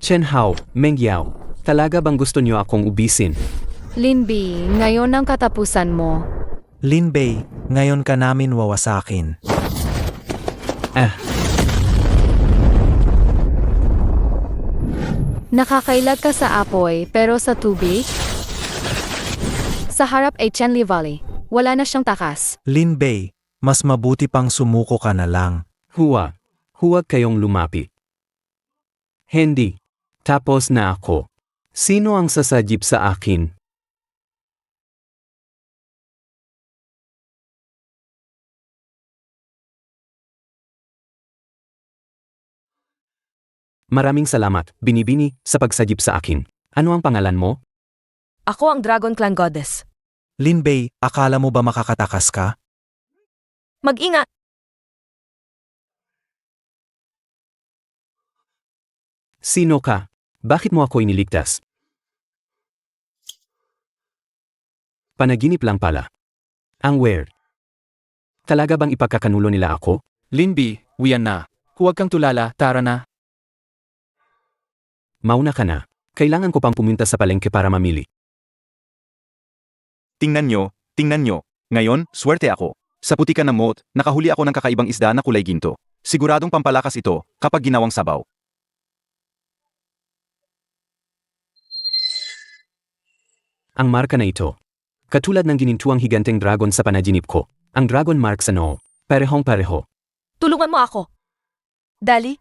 Chen Hao, Meng Yao, talaga bang gusto niyo akong ubisin? Linbi, ngayon ang katapusan mo. Linbei, ngayon ka namin wawasakin. Nakakailag ka sa apoy pero sa tubig? Sa harap ay Chenli Valley. Wala na siyang takas. Linbei, mas mabuti pang sumuko ka na lang. Huwag kayong lumapit. Hindi. Tapos na ako. Sino ang sasajip sa akin? Maraming salamat, Binibini, sa pagsajip sa akin. Ano ang pangalan mo? Ako ang Dragon Clan Goddess. Linbei, akala mo ba makakatakas ka? Mag-ingat! Sino ka? Bakit mo ako iniligtas? Panaginip lang pala. Ang weird. Talaga bang ipagkakanulo nila ako? Linbi, wiyan na. Huwag kang tulala, tara na. Mauna ka na. Kailangan ko pang pumunta sa palengke para mamili. Tingnan nyo. Ngayon, swerte ako. Sa putikan ng moat, nakahuli ako ng kakaibang isda na kulay ginto. Siguradong pampalakas ito kapag ginawang sabaw. Ang marka na ito. Katulad ng ginintuang higanteng dragon sa panaginip ko. Ang dragon mark sa noo. Parehong-pareho. Tulungan mo ako. Dali,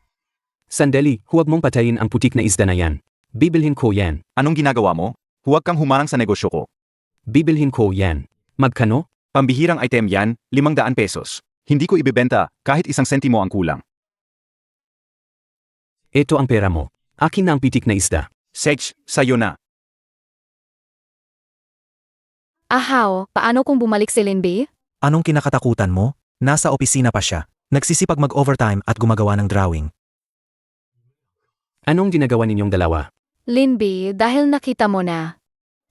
Sandali, huwag mong patayin ang putik na isda na yan. Bibilhin ko yan. Anong ginagawa mo? Huwag kang humarang sa negosyo ko. Bibilhin ko yan. Magkano? Pambihirang item yan, 500 pesos. Hindi ko ibebenta kahit 1 sentimo ang kulang. Ito ang pera mo. Akin na ang pitik na isda. Sech, sayo na. Ahaw, paano kung bumalik si Linbi? Anong kinakatakutan mo? Nasa opisina pa siya. Nagsisipag mag-overtime at gumagawa ng drawing. Anong ginagawa ninyong dalawa? Linbi, dahil nakita mo na.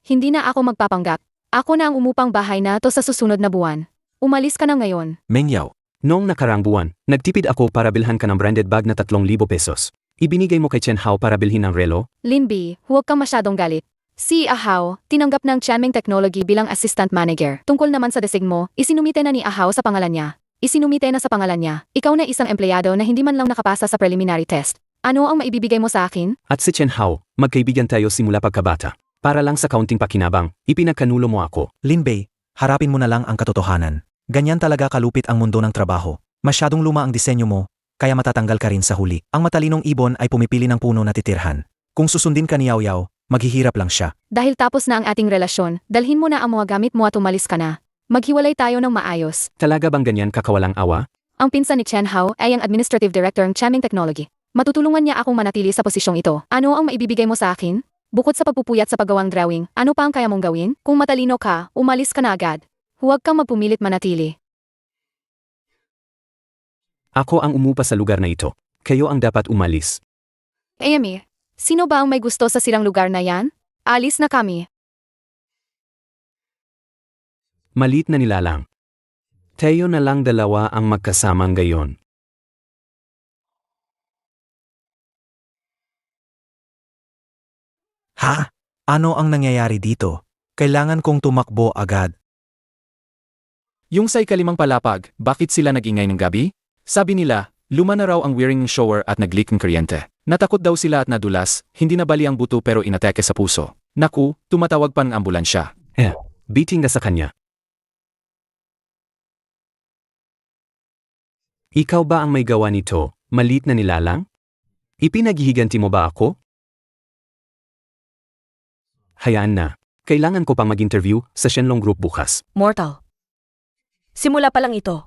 Hindi na ako magpapanggap. Ako na ang umupang bahay na to sa susunod na buwan. Umalis ka na ngayon. Meng Yao, Noong nakarang buwan, nagtipid ako para bilhan ka ng branded bag na 3,000 pesos. Ibinigay mo kay Chen Hao para bilhin ng relo? Linbi, huwag kang masyadong galit. Si Ahaw, tinanggap ng Chanming Technology bilang assistant manager. Tungkol naman sa desig mo, isinumite na ni Ahaw sa pangalan niya. Isinumite na sa pangalan niya. Ikaw na isang empleyado na hindi man lang nakapasa sa preliminary test. Ano ang maibibigay mo sa akin? At si Chen Hao, magkaibigan tayo simula pagkabata. Para lang sa kaunting pakinabang, ipinagkanulo mo ako. Linbei, harapin mo na lang ang katotohanan. Ganyan talaga kalupit ang mundo ng trabaho. Masyadong luma ang disenyo mo, kaya matatanggal ka rin sa huli. Ang matalinong ibon ay pumipili ng puno na titirhan. Kung susundin ka ni Yao Yao, maghihirap lang siya. Dahil tapos na ang ating relasyon, dalhin mo na ang mga gamit mo at umalis ka na. Maghiwalay tayo ng maayos. Talaga bang ganyan kakawalang awa? Ang pinsan ni Chen Hao ay ang administrative director ng Chanming Technology. Matutulungan niya akong manatili sa posisyong ito. Ano ang maibibigay mo sa akin? Bukod sa pagpupuyat sa paggawang drawing, ano pa ang kaya mong gawin? Kung matalino ka, umalis ka na agad. Huwag kang magpumilit manatili. Ako ang umupa sa lugar na ito. Kayo ang dapat umalis. Amy, sino ba ang may gusto sa sirang lugar na yan? Alis na kami. Malit na nilalang. Tayo na lang dalawa ang magkasamang gayon. Ha? Ano ang nangyayari dito? Kailangan kong tumakbo agad. Yung sa ikalimang palapag, bakit sila nag-ingay ng gabi? Sabi nila, luma na raw ang wiring ng shower at nag-leak ng kuryente. Natakot daw sila at nadulas, hindi nabali ang buto pero inatake sa puso. Naku, tumatawag pa ng ambulansya. Biting na sa kanya. Ikaw ba ang may gawa nito, malit na nilalang? Ipinaghihiganti mo ba ako? Hayaan na. Kailangan ko pang mag-interview sa Shenlong Group bukas. mortal. Simula pa lang ito.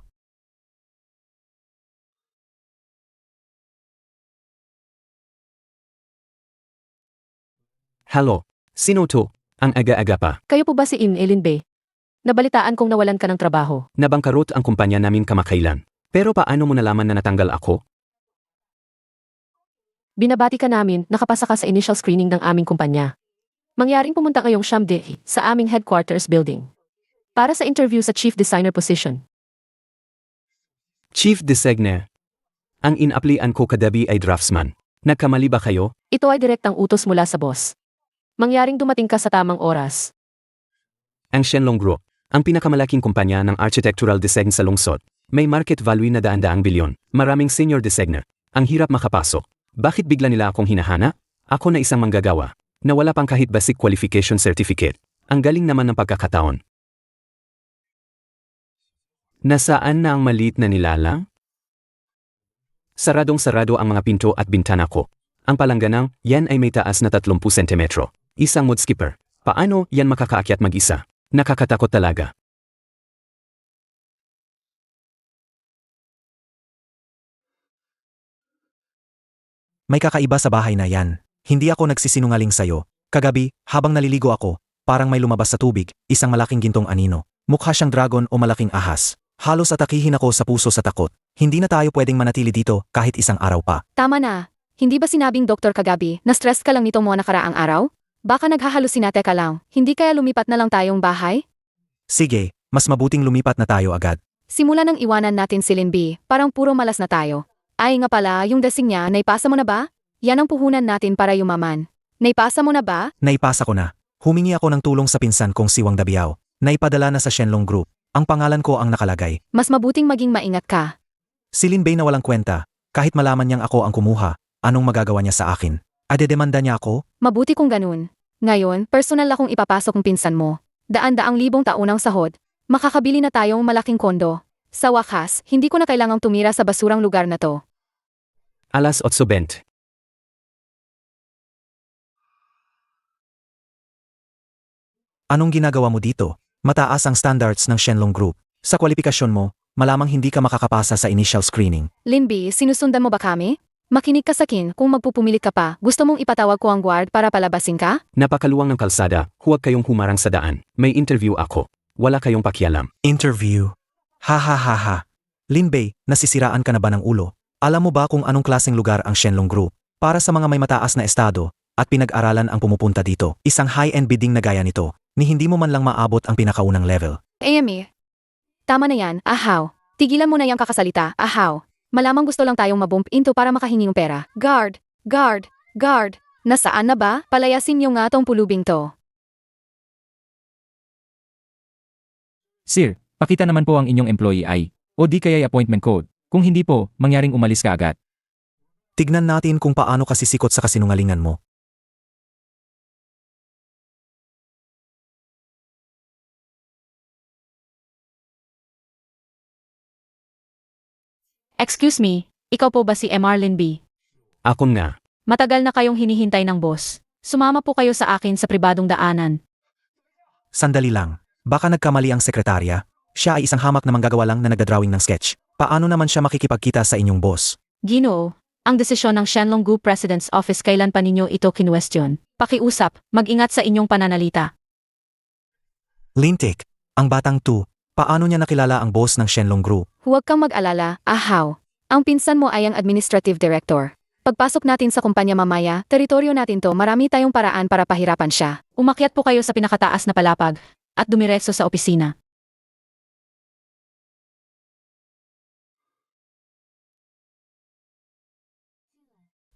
Hello, sino to? Ang aga-aga pa. Kayo po ba si Linbei? Nabalitaan kong nawalan ka ng trabaho. Nabangkarot ang kumpanya namin kamakailan. Pero paano mo nalaman na natanggal ako? Binabati ka namin, nakapasa ka sa initial screening ng aming kumpanya. Mangyaring pumunta ngayong Siyam-de sa aming headquarters building. Para sa interview sa chief designer position. Chief Designer. Ang in-applyan ko kadabi ay draftsman. Nagkamali ba kayo? Ito ay direktang utos mula sa boss. Mangyaring dumating ka sa tamang oras. Ang Shenlong Group, ang pinakamalaking kumpanya ng architectural design sa lungsod. May market value na daan-daang bilyon. Maraming senior designer. Ang hirap makapasok. Bakit bigla nila akong hinahana? Ako na isang manggagawa, na wala pang kahit basic qualification certificate. Ang galing naman ng pagkakataon. Nasaan na ang maliit na nilalang? Saradong-sarado ang mga pinto at bintana ko. Ang palangganang, yan ay may taas na 30 sentimetro. Isang mud skipper. Paano yan makakaakyat mag-isa? Nakakatakot talaga. May kakaiba sa bahay na yan. Hindi ako nagsisinungaling sa'yo. Kagabi, habang naliligo ako, parang may lumabas sa tubig, isang malaking gintong anino. Mukha siyang dragon o malaking ahas. Halos atakihin ako sa puso sa takot. Hindi na tayo pwedeng manatili dito kahit isang araw pa. Tama na. Hindi ba sinabing doktor kagabi na stress ka lang nitong mga nakaraang araw? Baka naghahalusinate ka lang. Hindi kaya lumipat na lang tayong bahay? Sige, mas mabuting lumipat na tayo agad. Simula nang iwanan natin si Linby, parang puro malas na tayo. Ay nga pala, yung dasing niya, naipasa mo na ba? Yan ang puhunan natin para yumaman. Naipasa mo na ba? Naipasa ko na. Humingi ako ng tulong sa pinsan kong si Wang Dabiao. Naipadala na sa Shenlong Group. Ang pangalan ko ang nakalagay. Mas mabuting maging maingat ka. Si Lin Bei na walang kwenta. Kahit malaman niyang ako ang kumuha, anong magagawa niya sa akin? Adedemanda niya ako? Mabuti kung ganun. Ngayon, personal akong ipapasok ng pinsan mo. Daan-daang libong taunang sahod. Makakabili na tayong malaking kondo. Sa wakas, hindi ko na kailangang tumira sa basurang lugar na to. Alas 8:20. Anong ginagawa mo dito? Mataas ang standards ng Shenlong Group. Sa kwalifikasyon mo, malamang hindi ka makakapasa sa initial screening. Linby, sinusundan mo ba kami? Makinig ka sa akin, kung magpupumilit ka pa, gusto mong ipatawag ko ang guard para palabasin ka? Napakaluwang ng kalsada, huwag kayong humarang sa daan. May interview ako. Wala kayong pakialam. Interview. Ha ha ha ha. Lin Bei, nasisiraan ka na ba ng ulo? Alam mo ba kung anong klaseng lugar ang Shenlong Group? Para sa mga may mataas na estado at pinag-aralan ang pumupunta dito. Isang high-end bidding na gaya nito, ni hindi mo man lang maabot ang pinakaunang level. Amy. Tama na yan, ahaw. Tigilan mo na yung kakasalita, ahaw. Malamang gusto lang tayong mabump into para makahingi ng pera. Guard, guard, guard. Nasaan na ba? Palayasin niyo nga tong pulubing to. Sir, pakita naman po ang inyong employee ID. O di kaya appointment code. Kung hindi po, mangyaring umalis ka agad. Tignan natin kung paano ka sisikot sa kasinungalingan mo. Excuse me, ikaw po ba si Marlin B? Ako nga. Matagal na kayong hinihintay ng boss. Sumama po kayo sa akin sa pribadong daanan. Sandali lang. Baka nagkamali ang sekretarya. Siya ay isang hamak na manggagawa lang na nagdadrawing ng sketch. Paano naman siya makikipagkita sa inyong boss? Ginoo, ang desisyon ng Shenlong Group President's Office kailan pa ninyo ito kinwestiyon. Pakiusap, mag-ingat sa inyong pananalita. Lintik, ang batang tu, paano niya nakilala ang boss ng Shenlong Group? Huwag kang mag-alala, ahaw. Ang pinsan mo ay ang administrative director. Pagpasok natin sa kumpanya mamaya, teritoryo natin to, marami tayong paraan para pahirapan siya. Umakyat po kayo sa pinakataas na palapag at dumiretso sa opisina.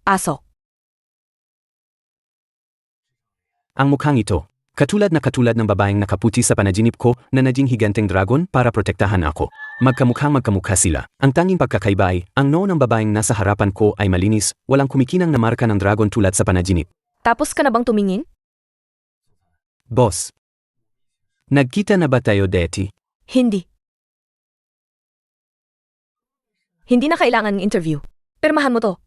Pasok. Ang mukhang ito. Katulad ng babaeng nakaputi sa panaginip ko na naging higanteng dragon para protektahan ako. Magkamukha sila. Ang tanging pagkakaiba ay, ang noo ng babaeng nasa harapan ko ay malinis, walang kumikinang na marka ng dragon tulad sa panaginip. Tapos ka na bang tumingin? Boss. Nagkita na ba tayo, Deti? Hindi. Hindi na kailangan ng interview. Pirmahan mo to.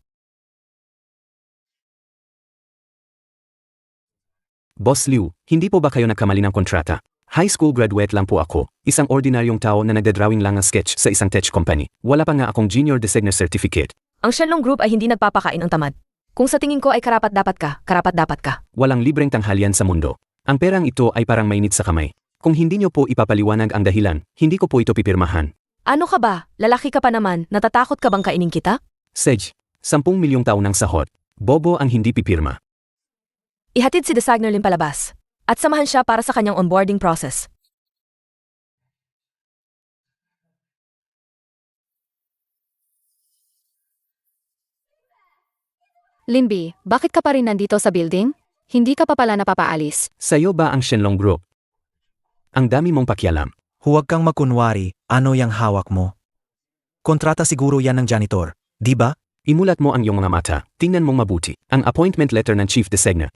Boss Liu, hindi po ba kayo nagkamali ng kontrata? High school graduate lang po ako, isang ordinaryong tao na nagdadrawing lang ng sketch sa isang tech company. Wala pa nga akong junior designer certificate. Ang Shenlong Group ay hindi nagpapakain ng tamad. Kung sa tingin ko ay karapat-dapat ka. Walang libreng tanghalian sa mundo. Ang perang ito ay parang mainit sa kamay. Kung hindi niyo po ipapaliwanag ang dahilan, hindi ko po ito pipirmahan. Ano ka ba? Lalaki ka pa naman, natatakot ka bang kainin kita? Sej, 10 milyong taon ng sahod. Bobo ang hindi pipirma. Ihatid si designer Lim palabas. At samahan siya para sa kanyang onboarding process. Linby, bakit ka pa rin nandito sa building? Hindi ka pa pala napapaalis. Sa'yo ba ang Shenlong Group? Ang dami mong pakialam. Huwag kang magkunwari, ano yang hawak mo? Kontrata siguro yan ng janitor, di ba? Imulat mo ang iyong mga mata. Tingnan mong mabuti. Ang appointment letter ng Chief Designer.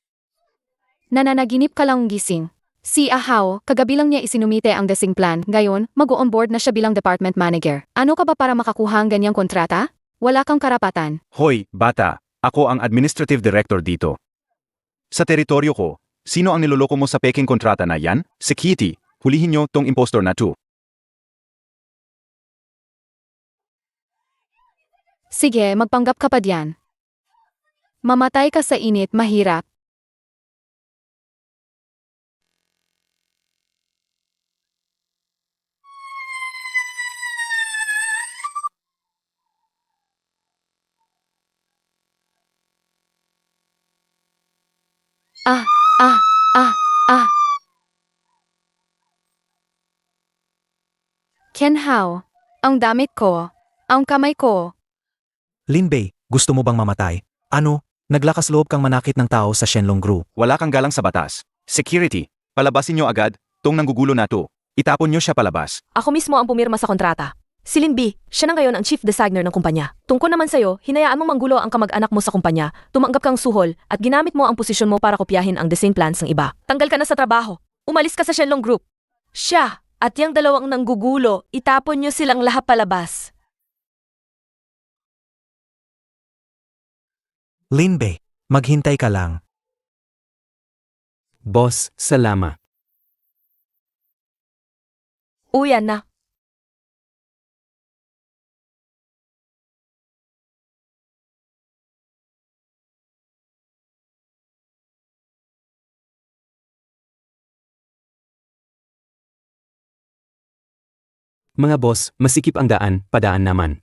Nananaginip ka lang gising. Si Ahao, kagabi lang niya isinumite ang desing plan, ngayon, mag-o-onboard na siya bilang department manager. Ano ka ba para makakuha ang ganyang kontrata? Wala kang karapatan. Hoy, bata, ako ang administrative director dito. Sa teritoryo ko, sino ang niloloko mo sa peking kontrata na yan? Security, hulihin nyo tong impostor na to. Sige, magpanggap ka pa diyan. Mamatay ka sa init, mahirap. Ah, ah, ah, ah. Ken Hao, ang damit ko, ang kamay ko. Linbei, gusto mo bang mamatay? Ano, naglakas loob kang manakit ng tao sa Shenlong Group. Wala kang galang sa batas. Security, palabasin nyo agad tong nanggugulo na to. Itapon nyo siya palabas. Ako mismo ang pumirma sa kontrata. Si Lin B, siya na ngayon ang chief designer ng kumpanya. Tungkol naman sa'yo, hinayaan mong manggulo ang kamag-anak mo sa kumpanya, tumanggap kang suhol, at ginamit mo ang posisyon mo para kopyahin ang design plans ng iba. Tanggal ka na sa trabaho. Umalis ka sa Shenlong Group. Siya at yung dalawang nanggugulo, itapon nyo silang lahat palabas. Linbei, maghintay ka lang. Boss, salamat. Uyan na. Mga boss, masikip ang daan, padaan naman.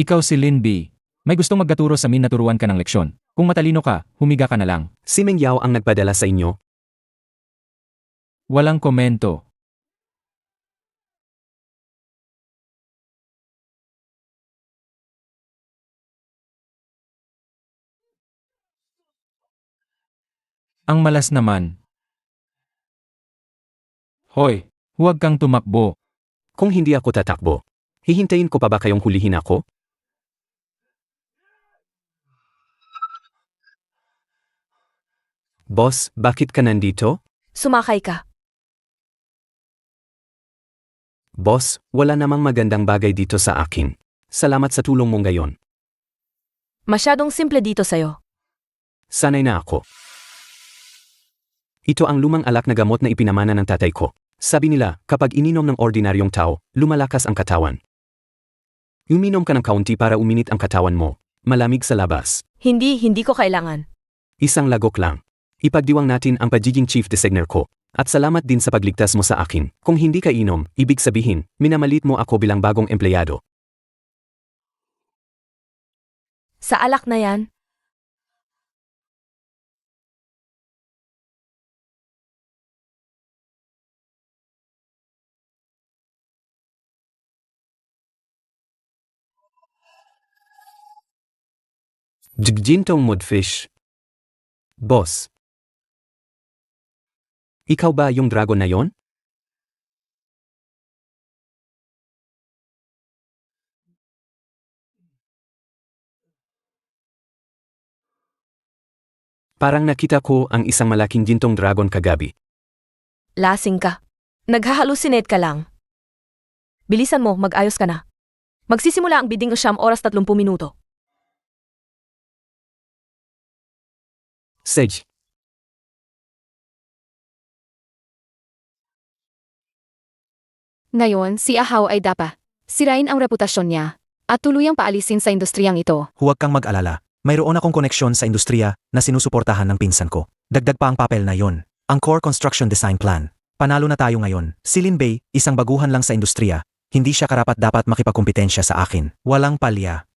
Ikaw si Lin B. May gustong magkaturo sa min na turuan ka ng leksyon. Kung matalino ka, humiga ka na lang. Si Meng Yao ang nagpadala sa inyo. Walang komento. Ang malas naman. Hoy, huwag kang tumakbo. Kung hindi ako tatakbo, hihintayin ko pa ba kayong hulihin ako? Boss, bakit ka nandito? Sumakay ka. Boss, wala namang magandang bagay dito sa akin. Salamat sa tulong mo ngayon. Masyadong simple dito sa'yo. Sanay na ako. Ito ang lumang alak na gamot na ipinamana ng tatay ko. Sabi nila, kapag ininom ng ordinaryong tao, lumalakas ang katawan. Uminom ka ng kaunti para uminit ang katawan mo. Malamig sa labas. Hindi ko kailangan. Isang lagok lang. Ipagdiwang natin ang pagiging chief designer ko. At salamat din sa pagligtas mo sa akin. Kung hindi ka inom, ibig sabihin, minamalit mo ako bilang bagong empleyado. Sa alak na yan, Jgintong Mudfish. Boss. Ikaw ba yung dragon na yon? Parang nakita ko ang isang malaking gintong dragon kagabi. lasing ka. Naghahalusinate ka lang. Bilisan mo, mag-ayos ka na. Magsisimula ang bidding 9:30 minuto. Sage. Ngayon, si Ahao ay dapa. Sirain ang reputasyon niya. At tuluyang paalisin sa industriyang ito. Huwag kang mag-alala. Mayroon akong koneksyon sa industriya na sinusuportahan ng pinsan ko. Dagdag pa ang papel na yon. Ang Core Construction Design Plan. Panalo na tayo ngayon. Si Linbei, isang baguhan lang sa industriya. Hindi siya karapat-dapat makipagkumpetensya sa akin. Walang palya.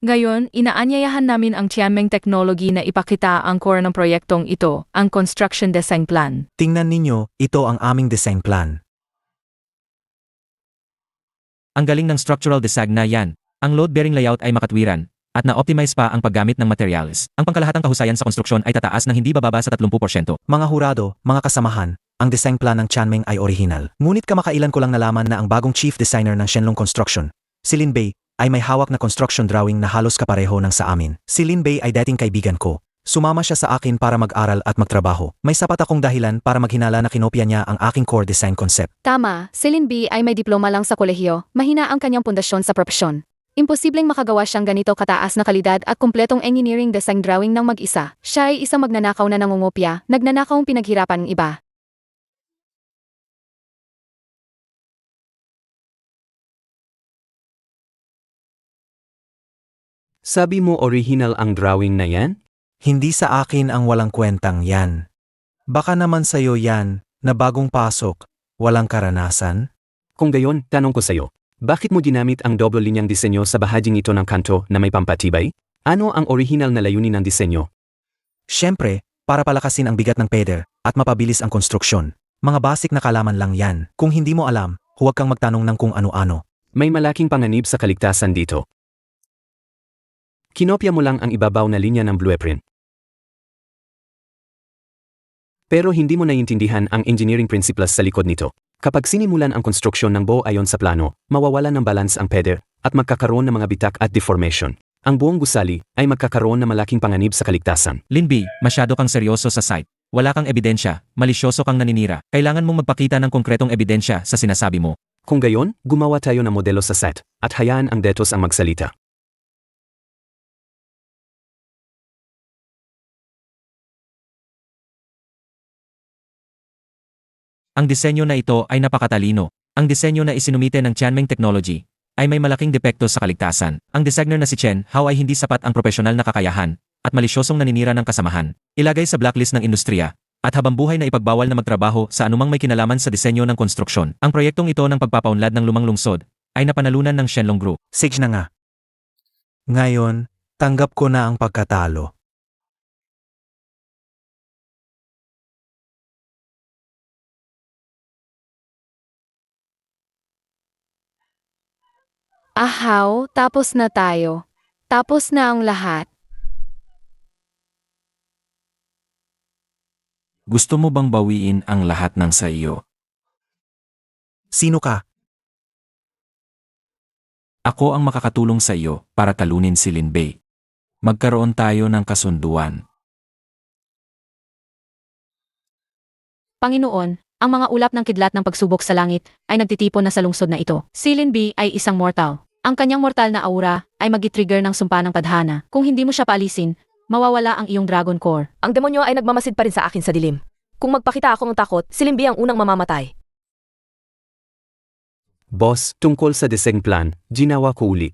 Ngayon, inaanyayahan namin ang Tianmeng Technology na ipakita ang core ng proyektong ito, ang Construction Design Plan. Tingnan ninyo, ito ang aming design plan. Ang galing ng structural design na yan. Ang load-bearing layout ay makatwiran. at na-optimize pa ang paggamit ng materials. Ang pangkalahatang kahusayan sa konstruksyon ay tataas ng hindi bababa sa 30%. Mga hurado, mga kasamahan, ang design plan ng Chanming ay original. Ngunit kamakailan ko lang nalaman na ang bagong chief designer ng Shenlong Construction, si Lin Bei, ay may hawak na construction drawing na halos kapareho ng sa amin. Si Lin Bei ay dating kaibigan ko. Sumama siya sa akin para mag-aral at magtrabaho. May sapat akong dahilan para maghinala na kinopya niya ang aking core design concept. Tama, si Lin B ay may diploma lang sa kolehiyo, mahina ang kanyang pundasyon sa propesyon. Imposibleng makagawa siyang ganito kataas na kalidad at kumpletong engineering design drawing ng mag-isa. Siya ay isang magnanakaw na nangungopya, nagnanakaw ang pinaghirapan ng iba. Sabi mo original ang drawing na yan? Hindi sa akin ang walang kwentang yan. Baka naman sa'yo yan, na bagong pasok, walang karanasan? Kung gayon, tanong ko sa'yo, bakit mo ginamit ang double linyang disenyo sa bahaging ito ng kanto na may pampatibay? Ano ang original na layunin ng disenyo? Siyempre, para palakasin ang bigat ng peder at mapabilis ang konstruksyon. Mga basic na kalaman lang yan. Kung hindi mo alam, huwag kang magtanong ng kung ano-ano. May malaking panganib sa kaligtasan dito. Kinopya mo lang ang ibabaw na linya ng blueprint. Pero hindi mo naiintindihan ang engineering principles sa likod nito. Kapag sinimulan ang konstruksyon ng buo ayon sa plano, mawawala ng balance ang peder at magkakaroon ng mga bitak at deformation. Ang buong gusali ay magkakaroon ng malaking panganib sa kaligtasan. Lin B, masyado kang seryoso sa site. Wala kang ebidensya, malisyoso kang naninira. Kailangan mong magpakita ng konkretong ebidensya sa sinasabi mo. Kung gayon, gumawa tayo ng modelo sa set at hayaan ang datos ang magsalita. Ang disenyo na ito ay napakatalino. Ang disenyo na isinumite ng Chanming Technology ay may malaking depekto sa kaligtasan. Ang designer na si Chen Hao ay hindi sapat ang profesional na kakayahan at malisyosong naninira ng kasamahan. Ilagay sa blacklist ng industriya at habang buhay na ipagbawal na magtrabaho sa anumang may kinalaman sa disenyo ng konstruksyon. Ang proyektong ito ng pagpapaunlad ng lumang lungsod ay napanalunan ng Shenlong Group. Sige na nga. Ngayon, tanggap ko na ang pagkatalo. Ahaw, tapos na tayo. Tapos na ang lahat. Gusto mo bang bawiin ang lahat ng sa iyo? Sino ka? Ako ang makakatulong sa iyo para talunin si Lin Bei. Magkaroon tayo ng kasunduan. Panginoon, ang mga ulap ng kidlat ng pagsubok sa langit ay nagtitipon na sa lungsod na ito. Si Lin B ay isang mortal. Ang kanyang mortal na aura ay mag-trigger ng sumpa ng tadhana. Kung hindi mo siya paalisin, mawawala ang iyong Dragon Core. Ang demonyo ay nagmamasid pa rin sa akin sa dilim. Kung magpakita ako ng takot, si Lin B ang unang mamamatay. Boss, tungkol sa design plan, ginawa ko uli.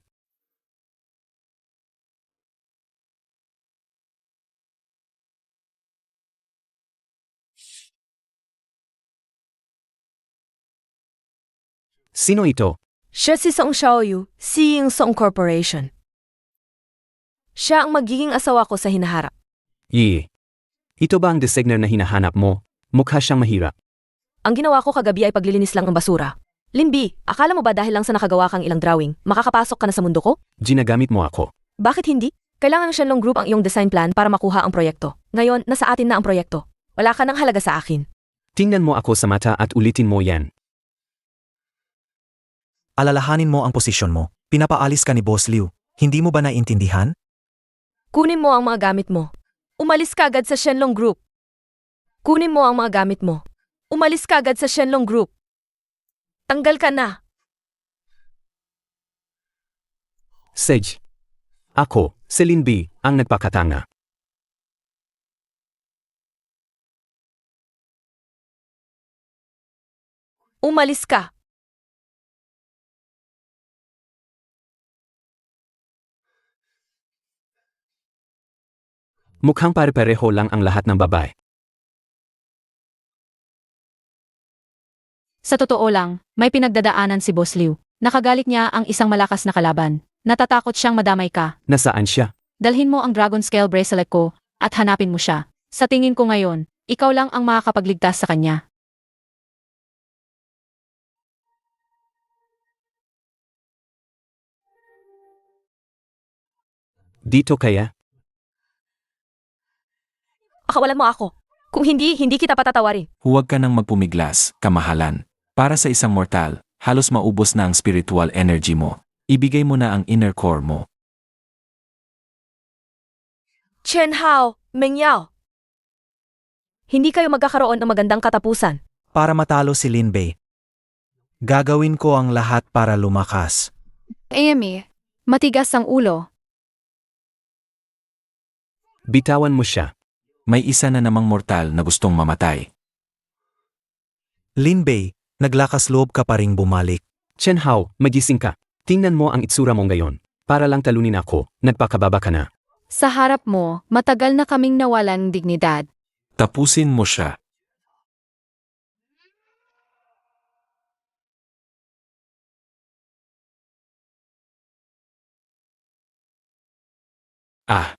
Sino ito? Siya si Song Xiaoyu, Seeing Song Corporation. Siya ang magiging asawa ko sa hinaharap. Yee. Ito ba ang designer na hinahanap mo? Mukha siyang mahirap. Ang ginawa ko kagabi ay paglilinis lang ng basura. Lin B, akala mo ba dahil lang sa nakagawa kang ilang drawing, makakapasok ka na sa mundo ko? Ginagamit mo ako. Bakit hindi? Kailangan ng Shenlong Group ang iyong design plan para makuha ang proyekto. Ngayon, nasa atin na ang proyekto. Wala ka ng halaga sa akin. Tingnan mo ako sa mata at ulitin mo yan. Alalahanin mo ang posisyon mo. Pinapaalis ka ni Boss Liu. Hindi mo ba naiintindihan? Kunin mo ang mga gamit mo. Umalis ka agad sa Shenlong Group. Kunin mo ang mga gamit mo. Umalis ka agad sa Shenlong Group. Tanggal ka na. Sage. Ako, Celine B, ang nagpakatanga. Umalis ka. Mukhang pare-pareho lang ang lahat ng babae. Sa totoo lang, may pinagdadaanan si Boss Liu. Nakagalit niya ang isang malakas na kalaban. Natatakot siyang madamay ka. Nasaan siya? Dalhin mo ang Dragon Scale Bracelet ko at hanapin mo siya. Sa tingin ko ngayon, ikaw lang ang makakapagligtas sa kanya. Dito kaya? Akawalan mo ako. Kung hindi kita patatawarin. Huwag ka nang magpumiglas, kamahalan. Para sa isang mortal, halos maubos na ang spiritual energy mo. Ibigay mo na ang inner core mo. Chen Hao, Meng Yao. Hindi kayo magkakaroon ng magandang katapusan. Para matalo si Lin Bei. Gagawin ko ang lahat para lumakas. Amy, matigas ang ulo. Bitawan mo siya. May isa na namang mortal na gustong mamatay. Lin Bei, naglakas loob ka pa ring bumalik. Chen Hao, magising ka. Tingnan mo ang itsura mo ngayon. Para lang talunin ako, nagpakababa ka na. Sa harap mo, matagal na kaming nawalan ng dignidad. Tapusin mo siya. Ah,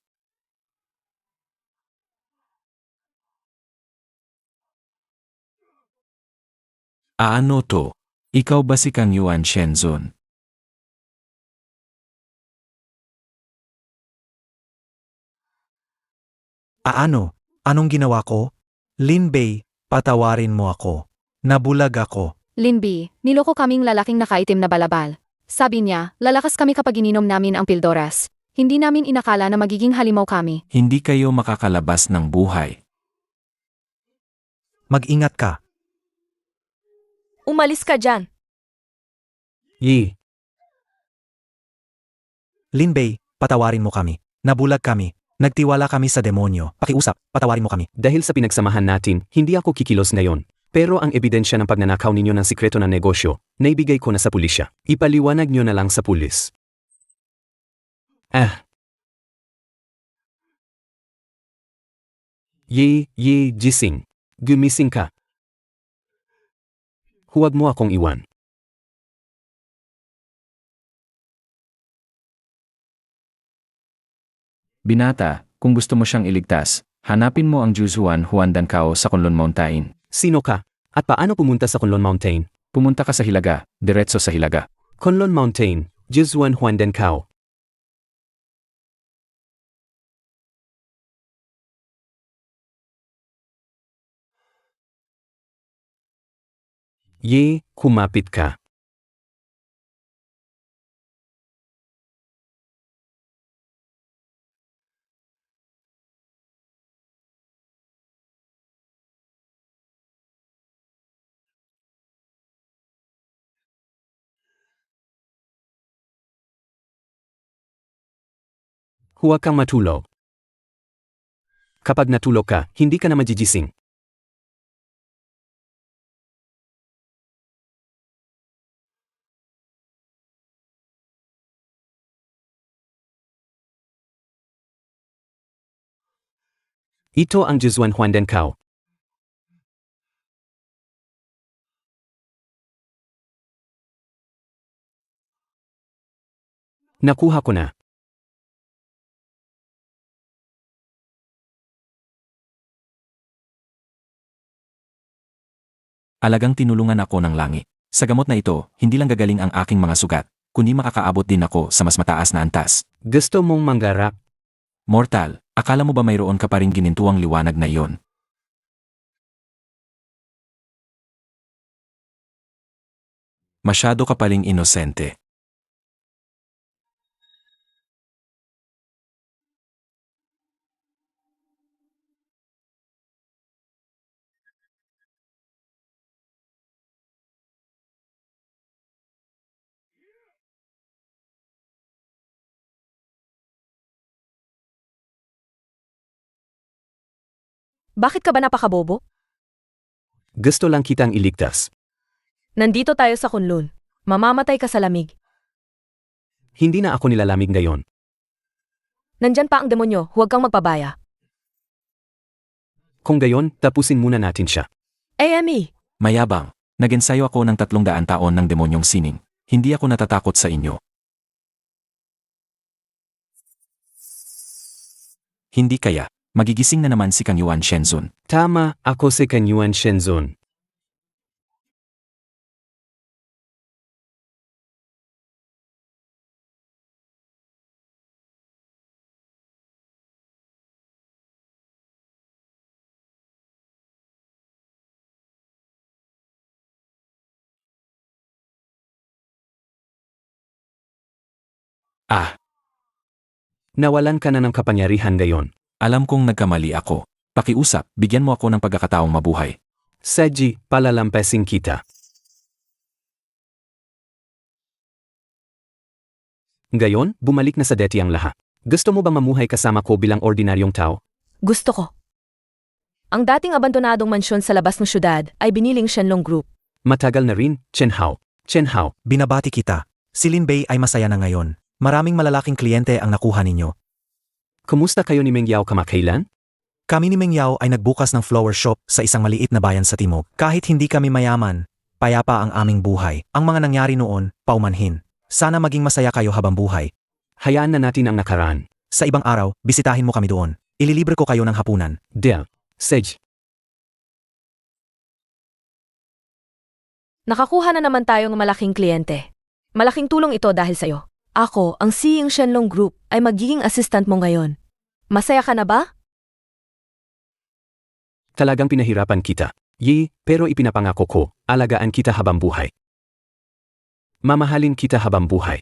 ano to? Ikaw ba si Kang Yuan Shenzun? Ano? Anong ginawa ko? Lin Bei, patawarin mo ako. Nabulag ako. Linby, niloko kaming lalaking nakaitim na balabal. Sabi niya, lalakas kami kapag ininom namin ang pildoras. Hindi namin inakala na magiging halimaw kami. Hindi kayo makakalabas ng buhay. Mag-ingat ka. Umalis ka dyan. Yi, Lin Bei, patawarin mo kami. Nabulag kami. Nagtiwala kami sa demonyo. Pakiusap, patawarin mo kami. dahil sa pinagsamahan natin, hindi ako kikilos ngayon. Pero ang ebidensya ng pagnanakaw ninyo ng sikreto ng negosyo, naibigay ko na sa pulisya. Ipaliwanag nyo na lang sa pulis. Yi, gising. Gumising ka. Huwag mo akong iwan. Binata, kung gusto mo siyang iligtas, hanapin mo ang Juzuan Juan Dancao sa Kunlun Mountain. Sino ka? At paano pumunta sa Kunlun Mountain? Pumunta ka sa Hilaga, diretso sa Hilaga. Kunlun Mountain, Juzuan Juan Dencao. Ye, kumapit ka. Huwag kang matulog. Kapag natulog ka, hindi ka na majigising. Ito ang Juzuan Juan Dencao. Nakuha ko na. Alagang tinulungan ako ng langit. Sa gamot na ito, hindi lang gagaling ang aking mga sugat, kundi makakaabot din ako sa mas mataas na antas. Gusto mong manggarap? Mortal, akala mo ba mayroon ka pa ring ginintuang liwanag na iyon? Masyado ka paling inosente. Bakit ka ba napakabobo? Gusto lang kitang iligtas. Nandito tayo sa Kunlun. Mamamatay ka sa lamig. Hindi na ako nilalamig ngayon. Nandyan pa ang demonyo, huwag kang magpabaya. Kung gayon, tapusin muna natin siya. Amy! Mayabang, nag-ensayo ako ng 300 taon ng demonyong sining. Hindi ako natatakot sa inyo. Hindi kaya, magigising na naman si Kang Yuan Shenzun. Tama, ako si Kang Yuan Shenzun. Ah, Nawalan ka na ng kapangyarihan ngayon. alam kong nagkamali ako. Pakiusap, bigyan mo ako ng pagkakataong mabuhay. Seji, palalampasin kita. Ngayon, bumalik na sa deti ang lahat. Gusto mo bang mamuhay kasama ko bilang ordinaryong tao? Gusto ko. Ang dating abandonadong mansyon sa labas ng syudad ay biniling Shenlong Group. Matagal na rin, Chen Hao. Chen Hao, Binabati kita. Si Lin Bei ay masaya na ngayon. Maraming malalaking kliyente ang nakuha ninyo. kumusta kayo ni Meng Yao kamakailan? Kami ni Meng Yao ay nagbukas ng flower shop sa isang maliit na bayan sa timog. Kahit hindi kami mayaman, payapa ang aming buhay. Ang mga nangyari noon, paumanhin. Sana maging masaya kayo habang buhay. Hayaan na natin ang nakaraan. Sa ibang araw, bisitahin mo kami doon. Ililibre ko kayo ng hapunan. Del, Sej, Nakakuha na naman tayo ng malaking kliyente. Malaking tulong ito dahil sa'yo. Ako, ang CEO ng Shenlong Group, ay magiging assistant mo ngayon. Masaya ka na ba? talagang pinahirapan kita. Pero ipinapangako ko, alagaan kita habang buhay. Mamahalin kita habang buhay.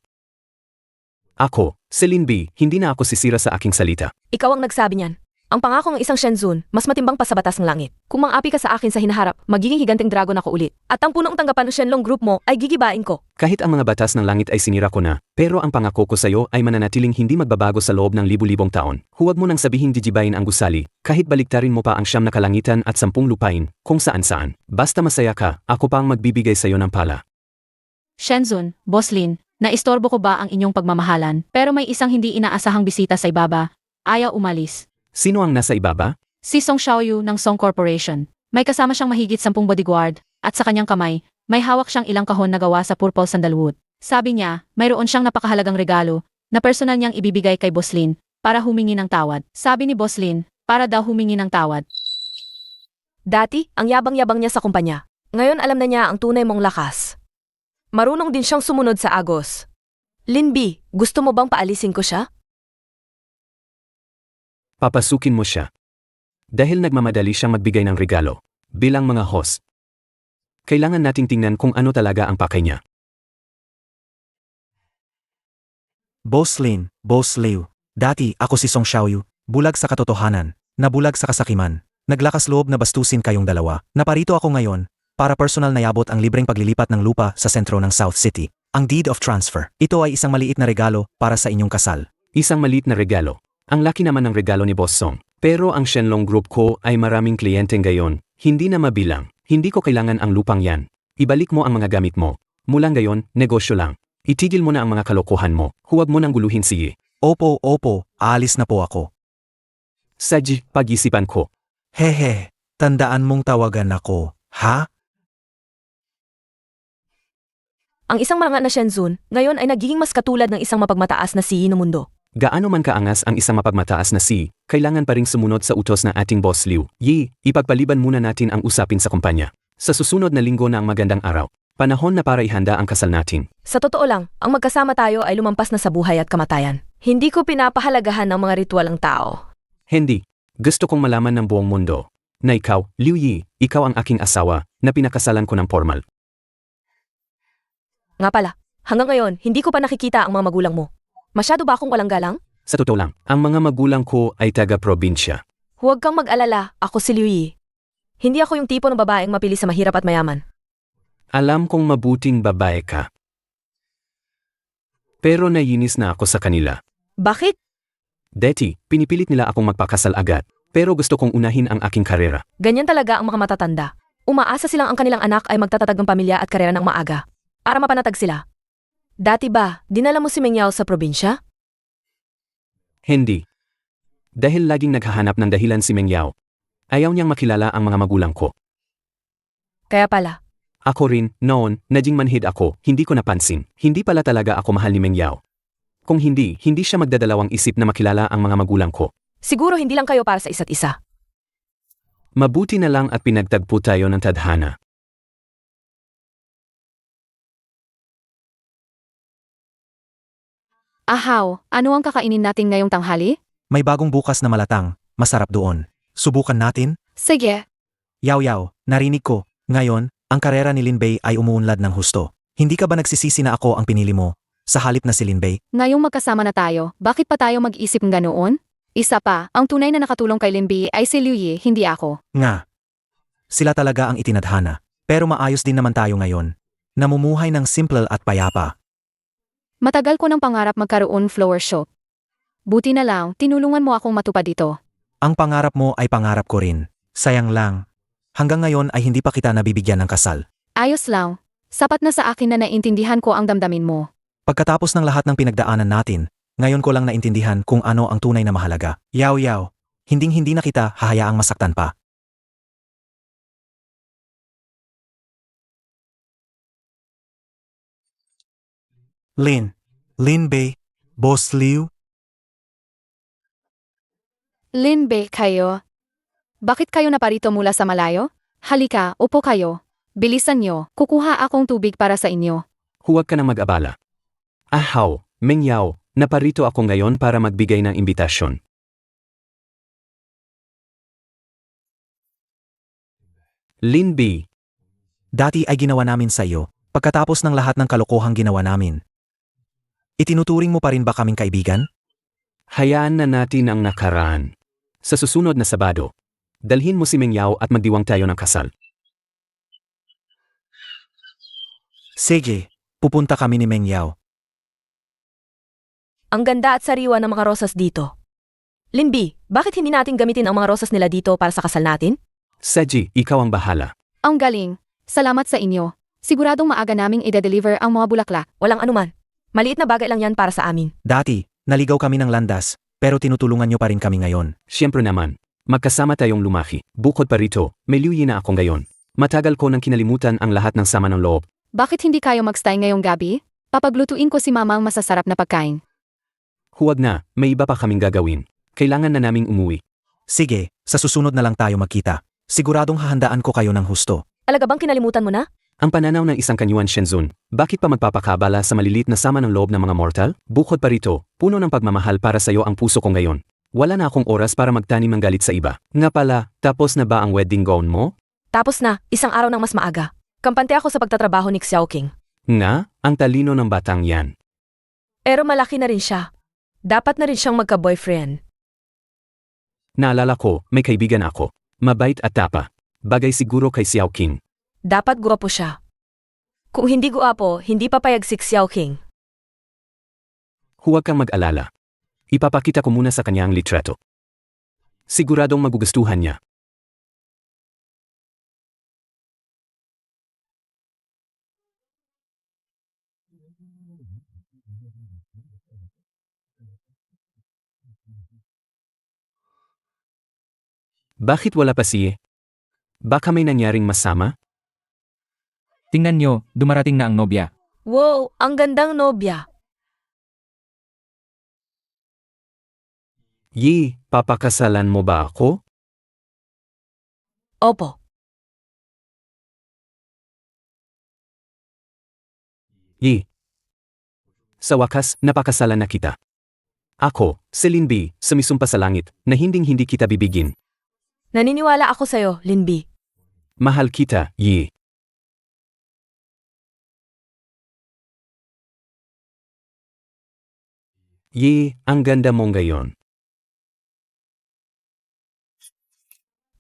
Ako, Celine B, hindi na ako sisira sa aking salita. Ikaw ang nagsabi niyan. Ang pangako ng isang Shenzun, mas matimbang pa sa batas ng langit. Kung mang-api ka sa akin sa hinaharap, magiging higanteng dragon ako ulit. At ang punong tanggapan ng Shenlong Group mo ay gigibain ko. Kahit ang mga batas ng langit ay sinira ko na, pero ang pangako ko sa iyo ay mananatiling hindi magbabago sa loob ng libu-libong taon. Huwag mo nang sabihing digibayin ang gusali, kahit baliktarin mo pa ang 9 na kalangitan at 10 lupain, kung saan-saan. Basta masaya ka, ako pa ang magbibigay sa iyo ng pala. Shenzun, Boss Lin, naistorbo ko ba ang inyong pagmamahalan? Pero may isang hindi inaasahang bisita sa ibaba. Ayaw umalis. Sino ang nasa ibaba? Si Song Xiaoyu ng Song Corporation. May kasama siyang mahigit 10 bodyguard, at sa kanyang kamay, may hawak siyang ilang kahon na gawa sa purple sandalwood. Sabi niya, mayroon siyang napakahalagang regalo, na personal niyang ibibigay kay Boss Lin, para humingi ng tawad. Sabi ni Boss Lin, para daw humingi ng tawad. Dati, ang yabang-yabang niya sa kumpanya. Ngayon alam na niya ang tunay mong lakas. Marunong din siyang sumunod sa agos. Lin B, gusto mo bang paalisin ko siya? Papasukin mo siya. Dahil nagmamadali siyang magbigay ng regalo. Bilang mga host, kailangan nating tingnan kung ano talaga ang pakay niya. Boss Lin, Boss Liu. Dati ako si Song Xiaoyu, bulag sa katotohanan, nabulag sa kasakiman. Naglakas loob na bastusin kayong dalawa. Naparito ako ngayon para personal na yabot ang libreng paglilipat ng lupa sa sentro ng South City. Ang deed of transfer. Ito ay isang maliit na regalo para sa inyong kasal. Isang maliit na regalo. Ang laki naman ng regalo ni Boss Song. Pero ang Shenlong Group ko ay maraming kliyente ngayon. Hindi na mabilang. Hindi ko kailangan ang lupang yan. Ibalik mo ang mga gamit mo. Mula ngayon, negosyo lang. Itigil mo na ang mga kalokohan mo. Huwag mo nang guluhin si Yi. Opo, aalis na po ako. Saji, pag-isipan ko. Hehe, tandaan mong tawagan ako, ha? Ang isang mga na Shenzun, ngayon ay nagiging mas katulad ng isang mapagmataas na CEO ng mundo. Gaano man kaangas ang isang mapagmataas na si, kailangan pa ring sumunod sa utos ng ating Boss Liu. Ipagpaliban muna natin ang usapin sa kumpanya. Sa susunod na linggo na ang magandang araw. Panahon na para ihanda ang kasal natin. Sa totoo lang, ang magkasama tayo ay lumampas na sa buhay at kamatayan. Hindi ko pinapahalagahan ng mga ritual ng tao. Hindi. Gusto kong malaman ng buong mundo na ikaw, Liu Yi, ikaw ang aking asawa na pinakasalan ko ng formal. Nga pala, hanggang ngayon, hindi ko pa nakikita ang mga magulang mo. Masyado ba akong walang galang? Sa totoo lang, ang mga magulang ko ay taga-probinsya. Huwag kang mag-alala, ako si Liu Yi. Hindi ako yung tipo ng babaeng mapili sa mahirap at mayaman. Alam kong mabuting babae ka. Pero naiinis na ako sa kanila. Bakit? Deti, pinipilit nila akong magpakasal agad. Pero gusto kong unahin ang aking karera. Ganyan talaga ang mga matatanda. Umaasa silang ang kanilang anak ay magtatatag ng pamilya at karera ng maaga. Para mapanatag sila. Dati ba, dinala mo si Meng Yao sa probinsya? Hindi. Dahil laging naghahanap ng dahilan si Meng Yao. Ayaw niyang makilala ang mga magulang ko. Kaya pala, Ako rin, noon, naging manhid ako, hindi ko napansin. Hindi pala talaga ako mahal ni Meng Yao. Kung hindi siya magdadalawang isip na makilala ang mga magulang ko. siguro hindi lang kayo para sa isa't isa. Mabuti na lang at pinagtagpo tayo ng tadhana. Ahaw, ano ang kakainin natin ngayong tanghali? May bagong bukas na malatang, masarap doon. Subukan natin? Sige. Yaw, narinig ko. Ngayon, ang karera ni Lin Bei ay umuunlad ng husto. Hindi ka ba nagsisisi na ako ang pinili mo? sa halip na si Linbei. Ngayong magkasama na tayo, bakit pa tayo mag-isip ng ganoon? Isa pa, ang tunay na nakatulong kay Linbi ay si Liu Yi, hindi ako. Nga. Sila talaga ang itinadhana. Pero maayos din naman tayo ngayon. Namumuhay ng simple at payapa. Matagal ko ng pangarap magkaroon flower shop. Buti na lang, tinulungan mo akong matupad ito. Ang pangarap mo ay pangarap ko rin. Sayang lang. Hanggang ngayon ay hindi pa kita nabibigyan ng kasal. Ayos lang. Sapat na sa akin na naintindihan ko ang damdamin mo. Pagkatapos ng lahat ng pinagdaanan natin, ngayon ko lang naintindihan kung ano ang tunay na mahalaga. Yaw, hinding-hindi na kita hahayaang masaktan pa. Linbei, Boss Liu, Linbe kayo. Bakit kayo naparito mula sa malayo? Halika, upo kayo. Bilisan nyo, kukuha akong tubig para sa inyo. Huwag ka na mag-abala. Ahaw, Meng Yao, naparito ako ngayon para magbigay ng imbitasyon. Linbi, dati ay ginawa namin sa iyo, pagkatapos ng lahat ng kalokohang ginawa namin. Itinuturing mo pa rin ba kaming kaibigan? hayaan na natin ang nakaraan. Sa susunod na Sabado, dalhin mo si Meng Yao at magdiwang tayo ng kasal. Sige, pupunta kami ni Meng Yao. Ang ganda at sariwa ng mga rosas dito. Linbi, bakit hindi natin gamitin ang mga rosas nila dito para sa kasal natin? Seji, ikaw ang bahala. Ang galing. Salamat sa inyo. Siguradong maaga naming i-deliver ang mga bulaklak. Walang anuman. Maliit na bagay lang yan para sa amin. Dati, naligaw kami ng landas, pero tinutulungan niyo pa rin kami ngayon. Siyempre naman, magkasama tayong lumaki. Bukod pa rito, may Liu Yi na ako ngayon. Matagal ko nang kinalimutan ang lahat ng sama ng loob. Bakit hindi kayo mag-stay ngayong gabi? Papaglutuin ko si mamang masasarap na pagkain. Huwag na, may iba pa kaming gagawin. Kailangan na naming umuwi. Sige, sa susunod na lang tayo magkita. Siguradong hahandaan ko kayo ng husto. Alaga bang kinalimutan mo na? Ang pananaw ng isang kanyuan Shenzun, bakit pa magpapakabala sa malilit na sama ng loob ng mga mortal? Bukod pa rito, puno ng pagmamahal para sa'yo ang puso ko ngayon. Wala na akong oras para magtanim ng galit sa iba. Nga pala, tapos na ba ang wedding gown mo? Tapos na, isang araw ng mas maaga. Kampante ako sa pagtatrabaho ni Xiaoqing. Nga, ang talino ng batang yan. Pero malaki na rin siya. Dapat na rin siyang magka-boyfriend. Naalala ko, may kaibigan ako. Mabait at tapa. Bagay siguro kay Xiaoqing. Dapat guwapo siya. Kung hindi guwapo, hindi papayag si Xiaoqing. Huwag kang mag-alala. Ipapakita ko muna sa kanya ang litrato. Siguradong magugustuhan niya. Bakit wala pa siya? Baka may nangyaring masama? Tingnan nyo, dumarating na ang nobya. Wow, ang gandang nobya. Yi, papakasalan mo ba ako? Opo. Yi. Sa wakas, napakasalan na kita. Ako, si Linbi, sumisumpa sa langit, na hinding-hindi kita bibigin. Naniniwala ako sa'yo, Linbi. Mahal kita, Yi. Yi, ang ganda mong gayon.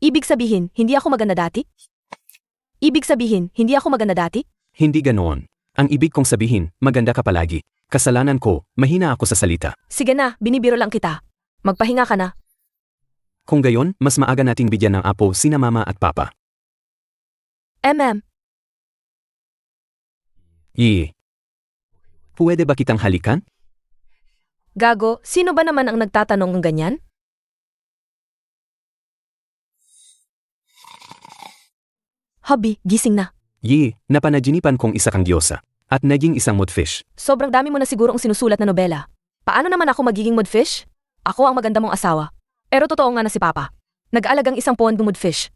Ibig sabihin, hindi ako maganda dati? Ibig sabihin, hindi ako maganda dati? Hindi ganoon. Ang ibig kong sabihin, maganda ka palagi. Kasalanan ko, mahina ako sa salita. Sige na, binibiro lang kita. Magpahinga ka na. Kung gayon, mas maaga nating bigyan ng apo sina mama at papa. Yi. Pwede ba kitang halikan? Gago, sino ba naman ang nagtatanong ng ganyan? Hubby, gising na. Yi, napanaginipan kong isa kang diyosa. At naging isang mudfish. Sobrang dami mo na siguro ang sinusulat na nobela. Paano naman ako magiging mudfish? Ako ang maganda mong asawa. Pero totoo nga na si Papa. Nag-aalagang isang pondong mudfish.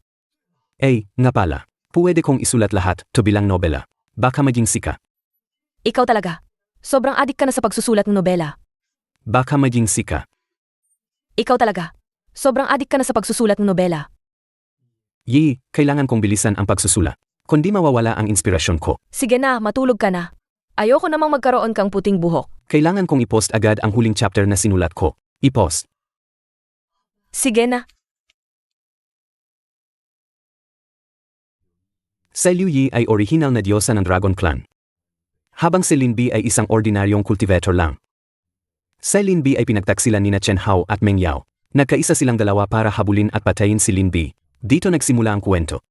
Nga pala. Pwede kong isulat lahat to bilang nobela. Baka maging sika. Ikaw talaga. Sobrang adik ka na sa pagsusulat ng nobela. Baka maging sika. Ikaw talaga. Sobrang adik ka na sa pagsusulat ng nobela. Yi, kailangan kong bilisan ang pagsusula. Kundi mawawala ang inspirasyon ko. Sige na, matulog ka na. Ayoko namang magkaroon kang puting buhok. Kailangan kong i-post agad ang huling chapter na sinulat ko. I-post. Sige na. Si Liu Yi ay orihinal na diyosa ng Dragon Clan. Habang si Lin Bi ay isang ordinaryong cultivator lang. Si Lin Bi ay pinagtaksilan nina Chen Hao at Meng Yao. Nagkaisa silang dalawa para habulin at patayin si Lin Bi. Dito nagsimula ang kwento.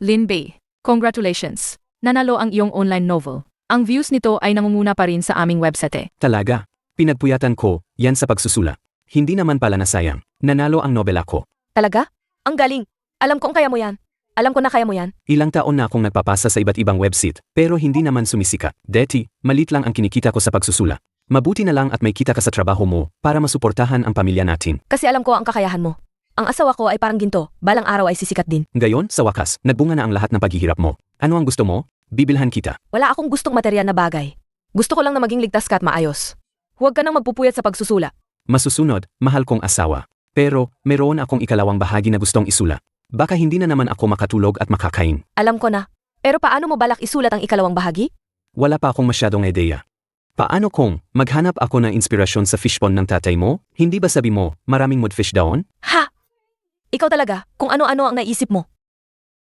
Lin Bei, congratulations. Nanalo ang iyong online novel. Ang views nito ay nangunguna pa rin sa aming website. Talaga, pinagpuyatan ko, yan sa pagsusula. Hindi naman pala nasayang. Nanalo ang nobela ko. Talaga? Ang galing. Alam kong kaya mo yan. Alam ko na kaya mo yan. Ilang taon na akong nagpapasa sa iba't ibang website, pero hindi naman sumisika. Deti, malit lang ang kinikita ko sa pagsusula. Mabuti na lang at may kita ka sa trabaho mo para masuportahan ang pamilya natin. Kasi alam ko ang kakayahan mo. Ang asawa ko ay parang ginto, balang araw ay sisikat din. Gayon, sa wakas, nagbunga na ang lahat ng paghihirap mo. Ano ang gusto mo? Bibilhan kita. Wala akong gustong material na bagay. Gusto ko lang na maging ligtas ka at maayos. Huwag ka nang magpupuyat sa pagsusula. Masusunod, mahal kong asawa. Pero, meron akong ikalawang bahagi na gustong isula. Baka hindi na naman ako makatulog at makakain. Alam ko na. Pero paano mo balak isulat ang ikalawang bahagi? Wala pa akong masyadong ideya. Paano kung maghanap ako ng inspirasyon sa fishpond ng tatay mo? Hindi ba sabi mo, maraming moodfish daon? Ha! Ikaw talaga, kung ano-ano ang naisip mo.